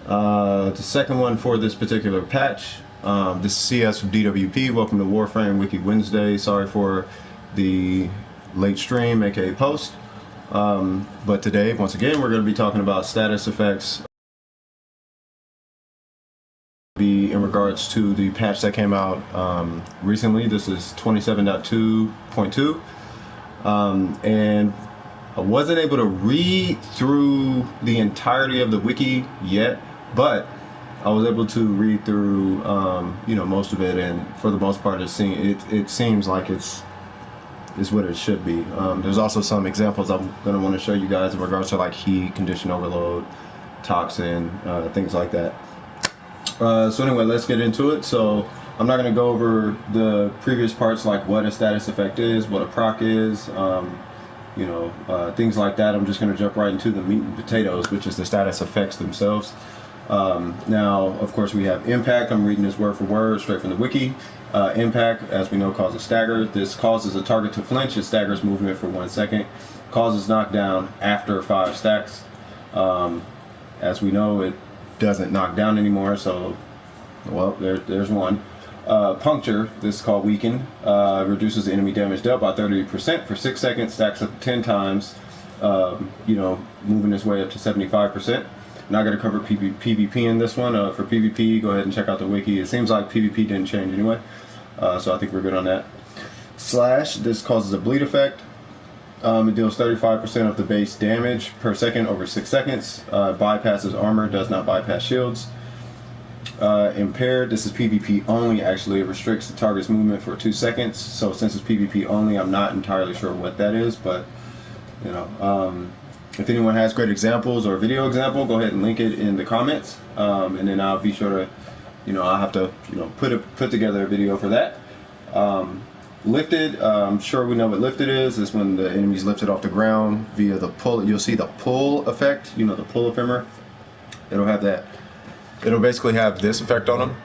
The second one for this particular patch. This is CS from DWP. Welcome to Warframe Wiki Wednesday. Sorry for the late stream, aka post. But today, once again, we're going to be talking about status effects. Be in regards to the patch that came out recently. This is 27.2.2, and I wasn't able to read through the entirety of the wiki yet, but I was able to read through most of it, and for the most part it seems like it's what it should be. There's also some examples I'm going to want to show you guys in regards to like heat, condition overload, toxin, things like that. So anyway, let's get into it. So I'm not going to go over the previous parts like what a status effect is, what a proc is, things like that. I'm just going to jump right into the meat and potatoes, which is the status effects themselves. Now, of course, we have impact. I'm reading this word for word straight from the wiki. Impact, as we know, causes stagger. This causes a target to flinch. It staggers movement for 1 second. Causes knockdown after 5 stacks. As we know, it doesn't knock down anymore, so well, there's one. Puncture, this is called weaken, reduces the enemy damage dealt by 30% for 6 seconds, stacks up 10 times, moving this way up to 75%. Not going to cover PvP in this one. For PvP, go ahead and check out the wiki. It seems like PvP didn't change anyway, so I think we're good on that. Slash, this causes a bleed effect. It deals 35% of the base damage per second over 6 seconds. Bypasses armor, does not bypass shields. Impaired, this is PvP only. Actually, it restricts the target's movement for 2 seconds. So since it's PvP only, I'm not entirely sure what that is. But if anyone has great examples or a video example, go ahead and link it in the comments, and then I'll be sure to, I'll have to, put together a video for that. Lifted, I'm sure we know what lifted is. It's when the enemy's lifted off the ground via the pull. You'll see the pull effect, the pull ephemer. It'll have that. It'll basically have this effect on them.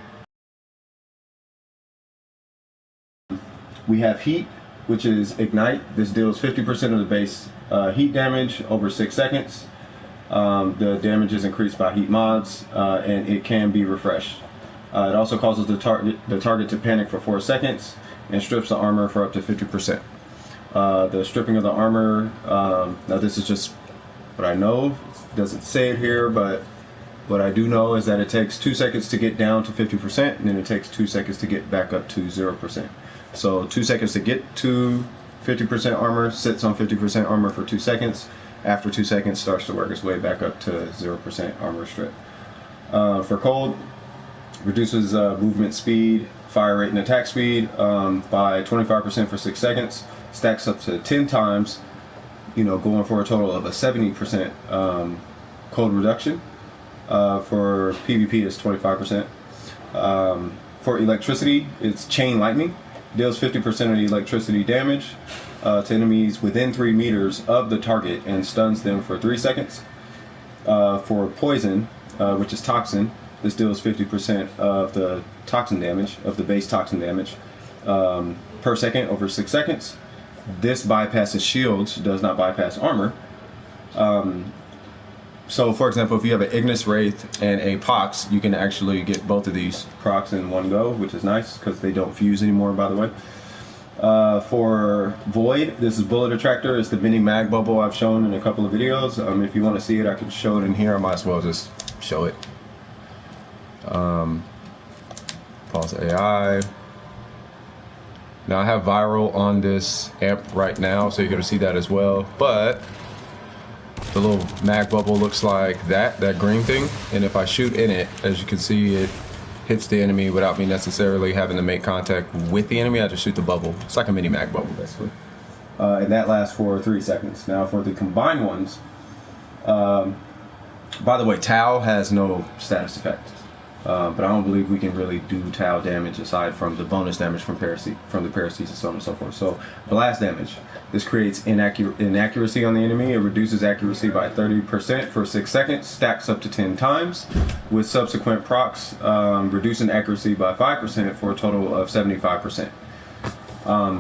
We have heat, which is ignite. This deals 50% of the base heat damage over 6 seconds. The damage is increased by heat mods, and it can be refreshed. It also causes the target to panic for 4 seconds and strips the armor for up to 50%. The stripping of the armor, now this is just what I know. It doesn't say it here, but what I do know is that it takes 2 seconds to get down to 50%, and then it takes 2 seconds to get back up to 0%. So 2 seconds to get to 50% armor, sits on 50% armor for 2 seconds. After 2 seconds, starts to work its way back up to 0% armor strip. For cold, reduces movement speed, fire rate, and attack speed by 25% for 6 seconds. Stacks up to 10 times, going for a total of a 70% cold reduction. For PvP, it's 25%. For electricity, it's chain lightning. Deals 50% of the electricity damage to enemies within 3 meters of the target and stuns them for 3 seconds. For poison, which is toxin, this deals 50% of the toxin damage, of the base toxin damage, per second over 6 seconds. This bypasses shields, does not bypass armor. So, for example, if you have an Ignis Wraith and a Pox, you can actually get both of these procs in one go, which is nice because they don't fuse anymore, by the way. For Void, this is Bullet Attractor. It's the mini mag bubble I've shown in a couple of videos. If you want to see it, I can show it in here. I might as well just show it. Pause AI. Now, I have Viral on this amp right now, so you're going to see that as well. But the little mag bubble looks like that green thing, and if I shoot in it, as you can see, it hits the enemy without me necessarily having to make contact with the enemy. I just shoot the bubble. It's like a mini mag bubble, basically. And that lasts for 3 seconds. Now for the combined ones, by the way, Tau has no status effect, but I don't believe we can really do Tau damage aside from the bonus damage from the Paracetes and so on and so forth. So blast damage. This creates inaccuracy on the enemy. It reduces accuracy by 30% for 6 seconds, stacks up to 10 times, with subsequent procs reducing accuracy by 5% for a total of 75%.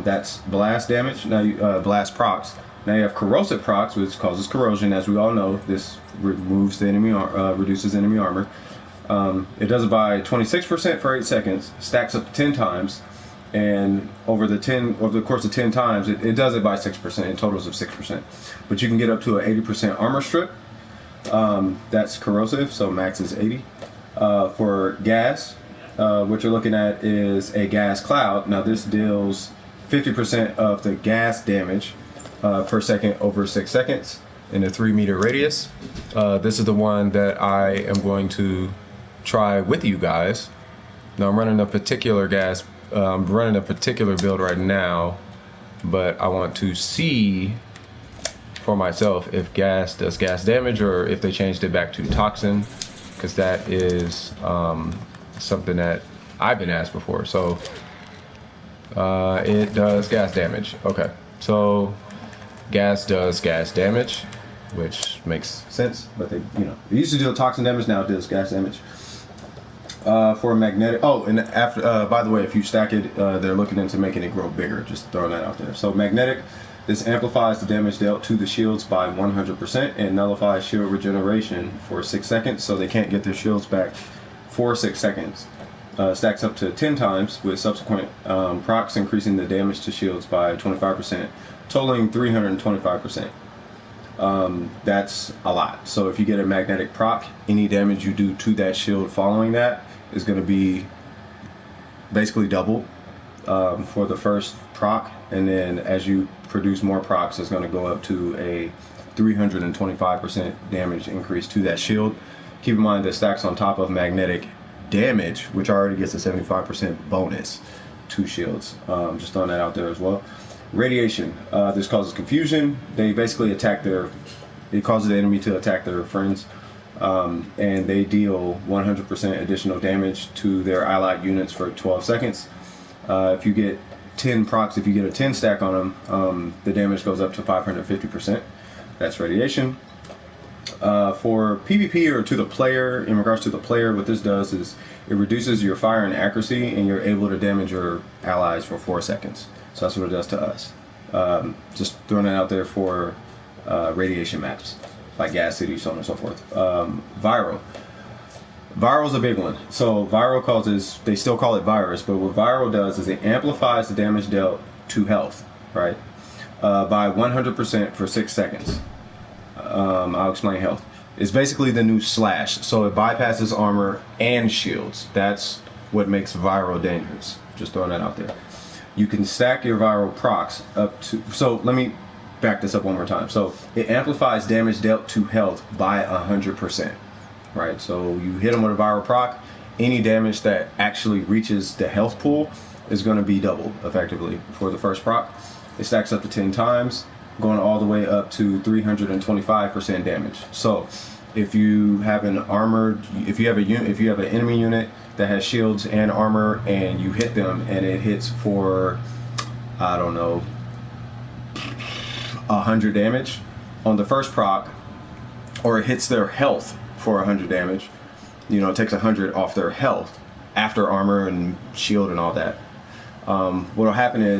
That's blast damage. Now, blast procs. Now you have corrosive procs, which causes corrosion. As we all know, this removes the enemy, reduces enemy armor. It does it by 26% for 8 seconds, stacks up to 10 times, and over the course of 10 times, it does it by 6%, in totals of 6%. But you can get up to an 80% armor strip. That's corrosive, so max is 80. For gas, what you're looking at is a gas cloud. Now this deals 50% of the gas damage per second over 6 seconds in a 3-meter radius. This is the one that I am going to try with you guys. Now I'm running a particular build right now, but I want to see for myself if gas does gas damage or if they changed it back to toxin, because that is something that I've been asked before. So it does gas damage. Okay, so gas does gas damage, which makes sense, but they used to deal toxin damage, now it does gas damage. For magnetic, and after, by the way, if you stack it, they're looking into making it grow bigger, just throwing that out there. So magnetic, this amplifies the damage dealt to the shields by 100% and nullifies shield regeneration for 6 seconds, so they can't get their shields back for 6 seconds. Stacks up to 10 times with subsequent procs, increasing the damage to shields by 25%, totaling 325%. That's a lot. So if you get a magnetic proc, any damage you do to that shield following that is going to be basically double for the first proc, and then as you produce more procs, it's going to go up to a 325% damage increase to that shield. Keep in mind that stacks on top of magnetic damage, which already gets a 75% bonus to shields. Just throwing that out there as well. Radiation. This causes confusion. They basically it causes the enemy to attack their friends, and they deal 100% additional damage to their allied units for 12 seconds. If you get 10 procs, if you get a 10 stack on them, the damage goes up to 550%. That's radiation. For PvP or to the player, in regards to the player, what this does is it reduces your fire and accuracy, and you're able to damage your allies for 4 seconds. So that's what it does to us. Just throwing it out there for radiation maps, like Gas City, so on and so forth. Viral. Viral's a big one. So viral causes, they still call it virus, but what viral does is it amplifies the damage dealt to health, right? By 100% for 6 seconds. I'll explain health. It's basically the new slash. So it bypasses armor and shields. That's what makes viral dangerous. Just throwing that out there. You can stack your viral procs up to, so let me back this up one more time. So it amplifies damage dealt to health by 100%, right? So you hit them with a viral proc, any damage that actually reaches the health pool is going to be doubled effectively for the first proc. It stacks up to 10 times, going all the way up to 325% damage. So if you have an if you have an enemy unit that has shields and armor, and you hit them and it hits for, I don't know, 100 damage on the first proc, or it hits their health for 100 damage, it takes 100 off their health after armor and shield and all that. What'll happen is